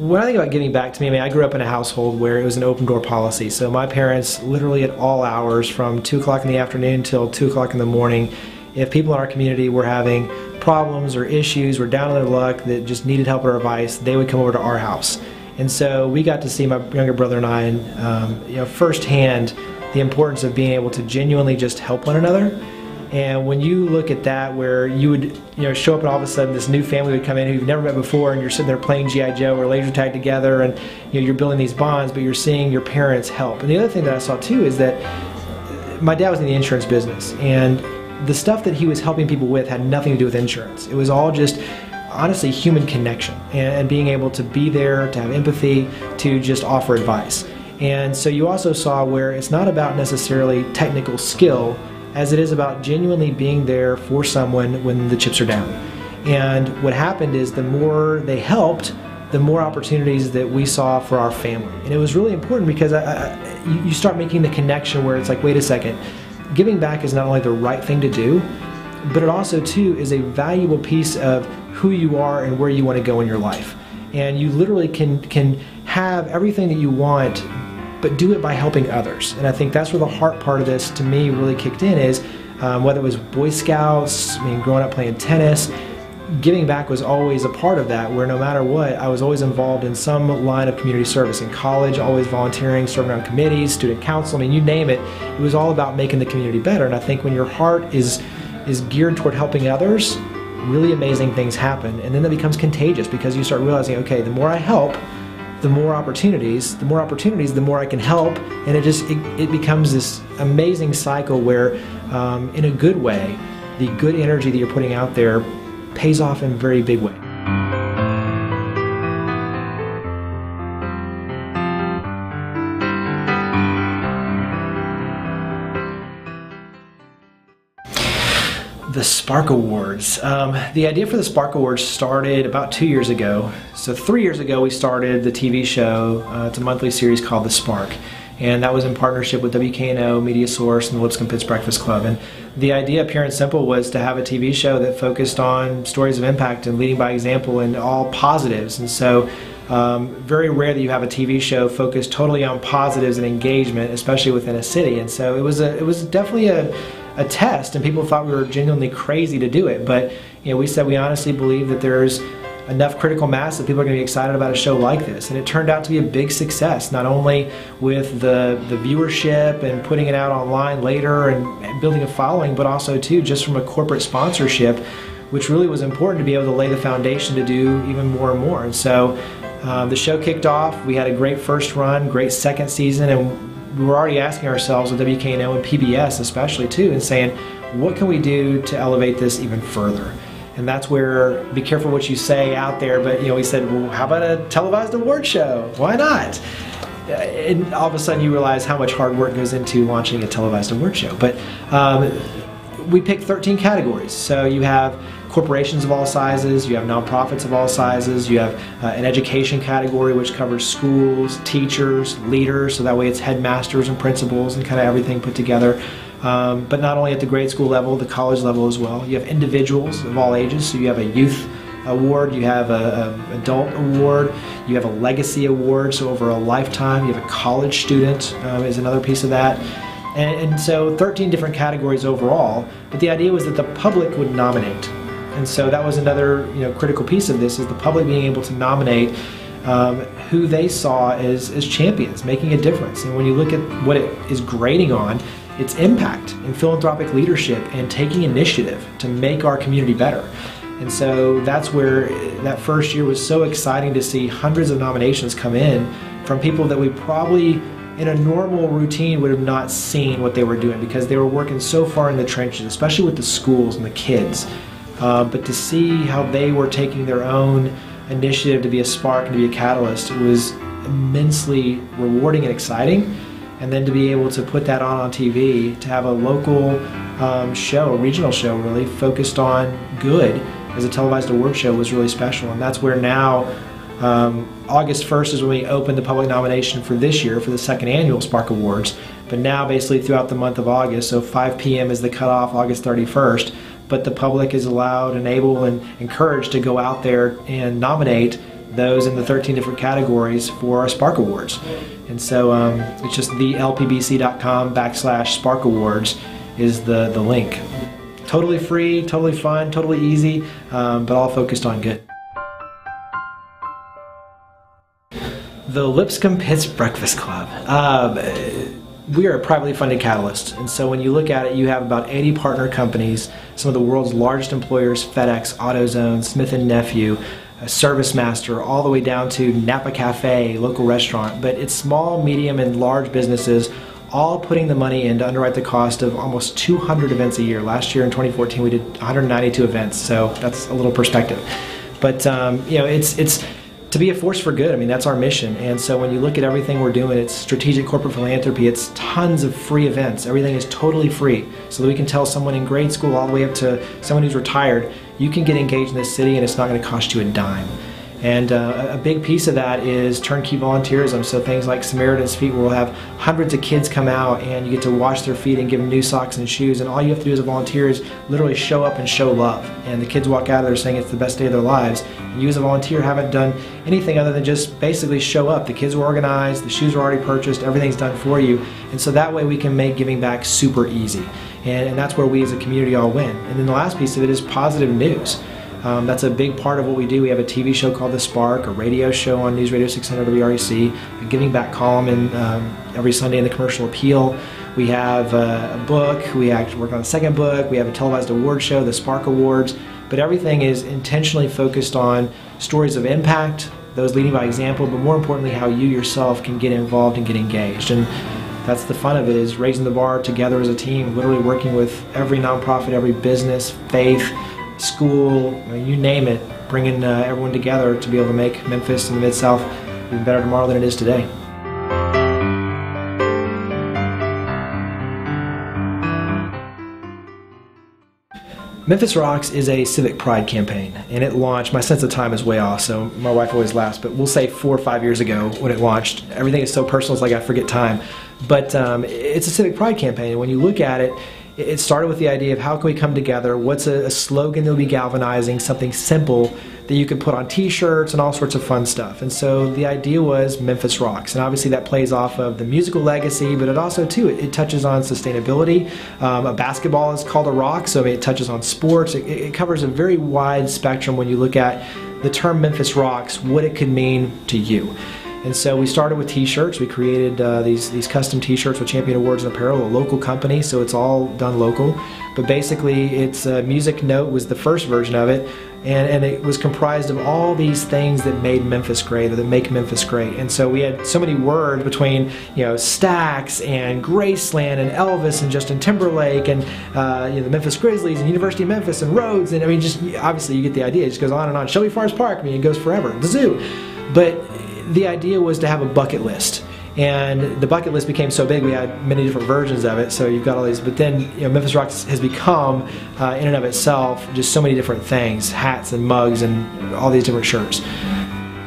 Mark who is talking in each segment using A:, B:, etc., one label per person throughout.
A: when I think about giving back to me, I mean, I grew up in a household where it was an open door policy. So my parents, literally at all hours, from 2 o'clock in the afternoon till 2 o'clock in the morning, if people in our community were having problems or issues, were down on their luck, that just needed help or advice, they would come over to our house. And so we got to see, my younger brother and I, firsthand, the importance of being able to genuinely just help one another. And when you look at that, where you would show up and all of a sudden this new family would come in who you've never met before, and you're sitting there playing G.I. Joe or laser tag together, and you're building these bonds, but you're seeing your parents help. And the other thing that I saw too is that my dad was in the insurance business, and the stuff that he was helping people with had nothing to do with insurance. It was all just honestly human connection and being able to be there, to have empathy, to just offer advice. And so you also saw where it's not about necessarily technical skill as it is about genuinely being there for someone when the chips are down. And what happened is the more they helped, the more opportunities that we saw for our family. And it was really important because you start making the connection where it's like, wait a second, giving back is not only the right thing to do, but it also too is a valuable piece of who you are and where you want to go in your life. And you literally can have everything that you want, but do it by helping others. And I think that's where the heart part of this to me really kicked in is whether it was Boy Scouts, growing up playing tennis, giving back was always a part of that, where no matter what, I was always involved in some line of community service. In college, always volunteering, serving on committees, student council, you name it. It was all about making the community better. And I think when your heart is geared toward helping others, really amazing things happen. And then that becomes contagious because you start realizing, okay, the more I help, the more opportunities, the more I can help, and it becomes this amazing cycle where, in a good way, the good energy that you're putting out there pays off in a very big way. The Spark Awards. The idea for the Spark Awards started about 2 years ago. So 3 years ago we started the TV show. It's a monthly series called The Spark. And that was in partnership with WKNO, Media Source, and the Lipscombs Pitts Breakfast Club. And the idea, pure and simple, was to have a TV show that focused on stories of impact and leading by example and all positives. And so very rare that you have a TV show focused totally on positives and engagement, especially within a city. And so it was definitely a test, and people thought we were genuinely crazy to do it. But we said we honestly believe that there's enough critical mass that people are going to be excited about a show like this. And it turned out to be a big success, not only with the viewership and putting it out online later and building a following, but also too just from a corporate sponsorship, which really was important to be able to lay the foundation to do even more and more. And so the show kicked off. We had a great first run, great second season, and we were already asking ourselves with WKNO and PBS especially too, and saying, what can we do to elevate this even further? And that's where, be careful what you say out there, but we said, well, how about a televised award show? Why not? And all of a sudden you realize how much hard work goes into launching a televised award show. But we picked 13 categories. So you have corporations of all sizes, you have nonprofits of all sizes, you have an education category which covers schools, teachers, leaders, so that way it's headmasters and principals and kind of everything put together. But not only at the grade school level, the college level as well. You have individuals of all ages, so you have a youth award, you have an adult award, you have a legacy award, so over a lifetime. You have a college student is another piece of that. And so 13 different categories overall, but the idea was that the public would nominate. And so that was another critical piece of this, is the public being able to nominate who they saw as champions, making a difference. And when you look at what it is grading on, it's impact and philanthropic leadership and taking initiative to make our community better. And so that's where that first year was so exciting to see hundreds of nominations come in from people that we probably in a normal routine would have not seen what they were doing, because they were working so far in the trenches, especially with the schools and the kids. But to see how they were taking their own initiative to be a spark and to be a catalyst was immensely rewarding and exciting. And then to be able to put that on TV, to have a local show, a regional show really, focused on good as a televised award show was really special. And that's where now, August 1st is when we opened the public nomination for this year for the second annual Spark Awards. But now basically throughout the month of August, so 5 p.m. is the cutoff, August 31st, but the public is allowed and able and encouraged to go out there and nominate those in the 13 different categories for our Spark Awards. And so it's just thelpbc.com/Spark Awards is the link. Totally free, totally fun, totally easy, but all focused on good. The Lipscombs Breakfast Club. We are a privately funded catalyst, and so when you look at it, you have about 80 partner companies, some of the world's largest employers: FedEx, AutoZone, Smith & Nephew, ServiceMaster, all the way down to Napa Cafe, local restaurant. But it's small, medium, and large businesses all putting the money in to underwrite the cost of almost 200 events a year. Last year in 2014 we did 192 events, so that's a little perspective. But you know, it's to be a force for good. I mean, that's our mission. And so when you look at everything we're doing, it's strategic corporate philanthropy, it's tons of free events. Everything is totally free, so that we can tell someone in grade school all the way up to someone who's retired, you can get engaged in this city and it's not going to cost you a dime. And a big piece of that is turnkey volunteerism, so things like Samaritan's Feet, where we'll have hundreds of kids come out and you get to wash their feet and give them new socks and shoes, and all you have to do as a volunteer is literally show up and show love. And the kids walk out of there saying it's the best day of their lives. And you as a volunteer haven't done anything other than just basically show up. The kids were organized, the shoes were already purchased, everything's done for you. And so that way we can make giving back super easy. And that's where we as a community all win. And then the last piece of it is positive news. That's a big part of what we do. We have a TV show called The Spark, a radio show on News Radio 600 WREC, a giving back column every Sunday in the Commercial Appeal. We have a book. We actually work on a second book. We have a televised award show, the Spark Awards. But everything is intentionally focused on stories of impact, those leading by example, but more importantly, how you yourself can get involved and get engaged. And that's the fun of it, is raising the bar together as a team, literally working with every nonprofit, every business, faith, school, you name it, bringing everyone together to be able to make Memphis and the Mid-South even better tomorrow than it is today. Memphis Rocks is a civic pride campaign, and it launched, my sense of time is way off, so my wife always laughs, but we'll say 4 or 5 years ago when it launched. Everything is so personal, it's like I forget time. But it's a civic pride campaign, and when you look at it, it started with the idea of how can we come together, what's a slogan that will be galvanizing, something simple that you could put on t-shirts and all sorts of fun stuff. And so the idea was Memphis Rocks, and obviously that plays off of the musical legacy, but it also too, it touches on sustainability. A basketball is called a rock, so I mean, it touches on sports. It covers a very wide spectrum when you look at the term Memphis Rocks, what it could mean to you. And so we started with t-shirts. We created these custom t-shirts with Champion Awards and Apparel, a local company, so it's all done local. But basically, it's Music Note was the first version of it, and it was comprised of all these things that made Memphis great, or that make Memphis great. And so we had so many words between, you know, Stax and Graceland and Elvis and Justin Timberlake and you know, the Memphis Grizzlies and University of Memphis and Rhodes, and I mean, just obviously you get the idea. It just goes on and on. Shelby Farms Park, I mean, it goes forever. The zoo, but the idea was to have a bucket list, and the bucket list became so big we had many different versions of it, so you've got all these, but then, you know, Memphis Rocks has become in and of itself just so many different things, hats and mugs and all these different shirts.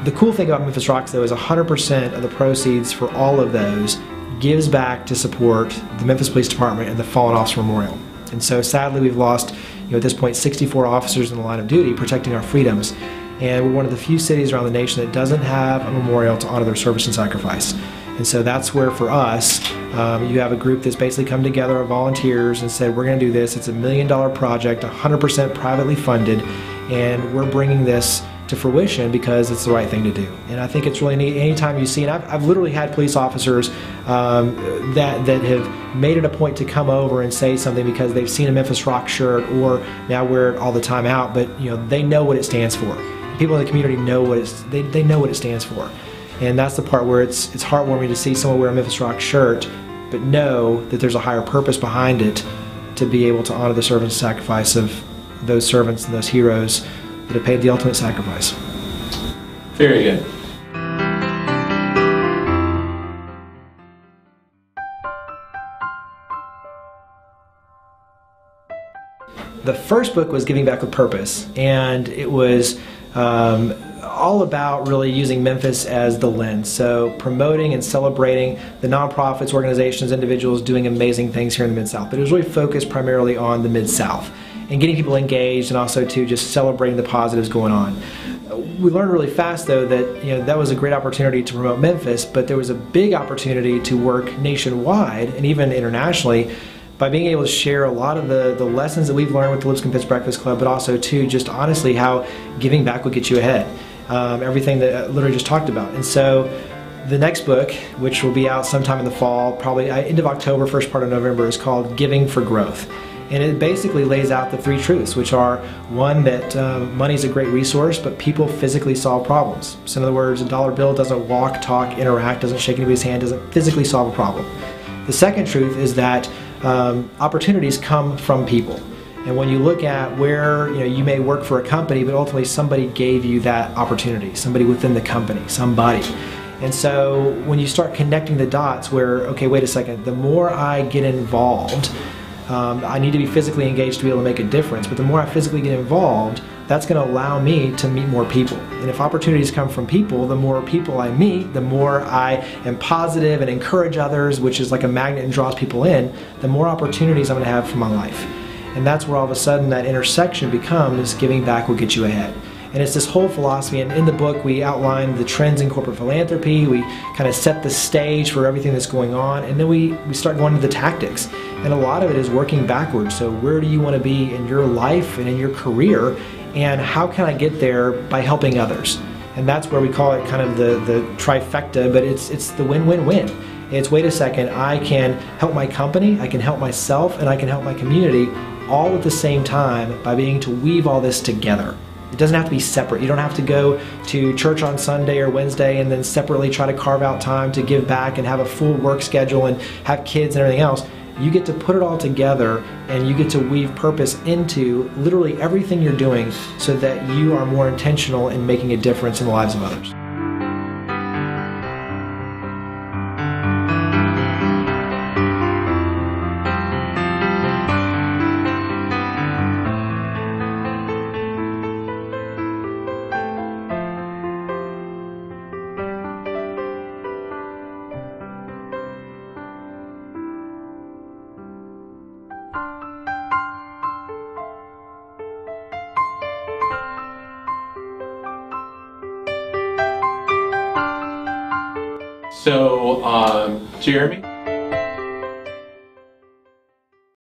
A: The cool thing about Memphis Rocks though is 100% of the proceeds for all of those gives back to support the Memphis Police Department and the Fallen Officer Memorial. And so sadly we've lost, you know, at this point 64 officers in the line of duty protecting our freedoms. And we're one of the few cities around the nation that doesn't have a memorial to honor their service and sacrifice. And so that's where, for us, you have a group that's basically come together of volunteers and said, we're going to do this. It's $1 million project, 100% privately funded, and we're bringing this to fruition because it's the right thing to do. And I think it's really neat. Anytime you see, and I've literally had police officers that have made it a point to come over and say something because they've seen a Memphis Rock shirt, or now wear it all the time out, but you know, they know what it stands for. People in the community know what they know what it stands for, and that's the part where it's heartwarming to see someone wear a Memphis Rock shirt, but know that there's a higher purpose behind it to be able to honor the service and sacrifice of those servants and those heroes that have paid the ultimate sacrifice.
B: Very good.
A: The first book was Giving Back with Purpose, and it was all about really using Memphis as the lens. So promoting and celebrating the nonprofits, organizations, individuals doing amazing things here in the Mid-South. But it was really focused primarily on the Mid-South and getting people engaged, and also to just celebrating the positives going on. we learned really fast, though, that that was a great opportunity to promote Memphis, but there was a big opportunity to work nationwide and even internationally by being able to share a lot of the lessons that we've learned with the Lipscombs Breakfast Club, but also, too, just honestly how giving back will get you ahead. Everything that I literally just talked about. And so the next book, which will be out sometime in the fall, probably end of October, first part of November, is called Giving for Growth. And it basically lays out the three truths, which are, one, that money is a great resource, but people physically solve problems. So in other words, a dollar bill doesn't walk, talk, interact, doesn't shake anybody's hand, doesn't physically solve a problem. The second truth is that opportunities come from people. And when you look at where you may work for a company, but ultimately somebody gave you that opportunity, somebody within the company, somebody. And so when you start connecting the dots where, okay, wait a second, the more I get involved, I need to be physically engaged to be able to make a difference, but the more I physically get involved, that's going to allow me to meet more people. And if opportunities come from people, the more people I meet, the more I am positive and encourage others, which is like a magnet and draws people in, the more opportunities I'm going to have for my life. And that's where all of a sudden that intersection becomes giving back will get you ahead. And it's this whole philosophy, and in the book we outline the trends in corporate philanthropy, we kind of set the stage for everything that's going on, and then we start going to the tactics. And a lot of it is working backwards. So where do you want to be in your life and in your career, and how can I get there by helping others? And that's where we call it kind of the trifecta, but it's the win-win-win. It's, wait a second, I can help my company, I can help myself, and I can help my community all at the same time by being able to weave all this together. It doesn't have to be separate. You don't have to go to church on Sunday or Wednesday and then separately try to carve out time to give back and have a full work schedule and have kids and everything else. You get to put it all together and you get to weave purpose into literally everything you're doing so that you are more intentional in making a difference in the lives of others.
B: So, Jeremy?